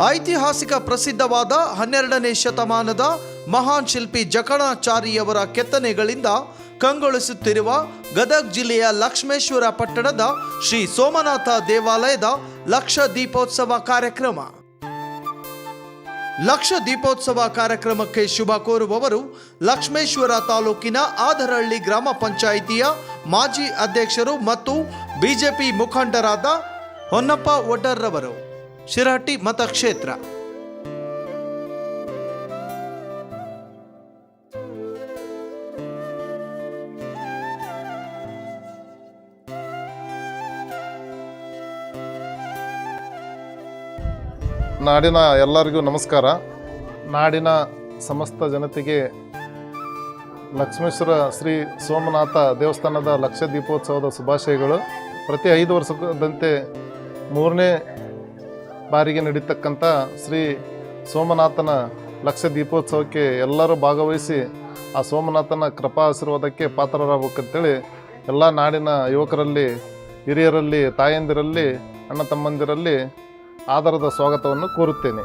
ಐತಿಹಾಸಿಕ ಪ್ರಸಿದ್ಧವಾದ 12ನೇ ಶತಮಾನದ ಮಹಾನ್ ಶಿಲ್ಪಿ ಜಕಣಾಚಾರಿಯವರ ಕೆತ್ತನೆಗಳಿಂದ ಕಂಗೊಳಿಸುತ್ತಿರುವ ಗದಗ ಜಿಲ್ಲೆಯ ಲಕ್ಷ್ಮೇಶ್ವರ ಪಟ್ಟಣದ ಶ್ರೀ ಸೋಮನಾಥ ದೇವಾಲಯದ ಲಕ್ಷ ದೀಪೋತ್ಸವ ಕಾರ್ಯಕ್ರಮ. ಲಕ್ಷ ದೀಪೋತ್ಸವ ಕಾರ್ಯಕ್ರಮಕ್ಕೆ ಶುಭ ಕೋರುವವರು ಲಕ್ಷ್ಮೇಶ್ವರ ತಾಲೂಕಿನ ಆದರಹಳ್ಳಿ ಗ್ರಾಮ ಪಂಚಾಯಿತಿಯ ಮಾಜಿ ಅಧ್ಯಕ್ಷರು ಮತ್ತು ಬಿಜೆಪಿ ಮುಖಂಡರಾದ ಹೊನ್ನಪ್ಪ ಒಡ್ಡರ್ರವರು, ಶಿರಹಟ್ಟಿ ಮತಕ್ಷೇತ್ರ. ನಾಡಿನ ಎಲ್ಲರಿಗೂ ನಮಸ್ಕಾರ. ನಾಡಿನ ಸಮಸ್ತ ಜನತೆಗೆ ಲಕ್ಷ್ಮೇಶ್ವರ ಶ್ರೀ ಸೋಮನಾಥ ದೇವಸ್ಥಾನದ ಲಕ್ಷ ದೀಪೋತ್ಸವದ ಶುಭಾಶಯಗಳು. ಪ್ರತಿ 5 ವರ್ಷದಂತೆ 3ನೇ ಬಾರಿಗೆ ನಡೀತಕ್ಕಂಥ ಶ್ರೀ ಸೋಮನಾಥನ ಲಕ್ಷ ದೀಪೋತ್ಸವಕ್ಕೆ ಎಲ್ಲರೂ ಭಾಗವಹಿಸಿ ಆ ಸೋಮನಾಥನ ಕೃಪಾ ಆಶೀರ್ವಾದಕ್ಕೆ ಪಾತ್ರರಾಗಬೇಕಂತೇಳಿ ಎಲ್ಲ ನಾಡಿನ ಯುವಕರಲ್ಲಿ, ಹಿರಿಯರಲ್ಲಿ, ತಾಯಂದಿರಲ್ಲಿ, ಅಣ್ಣ ತಮ್ಮಂದಿರಲ್ಲಿ ಆದರದ ಸ್ವಾಗತವನ್ನು ಕೋರುತ್ತೇನೆ.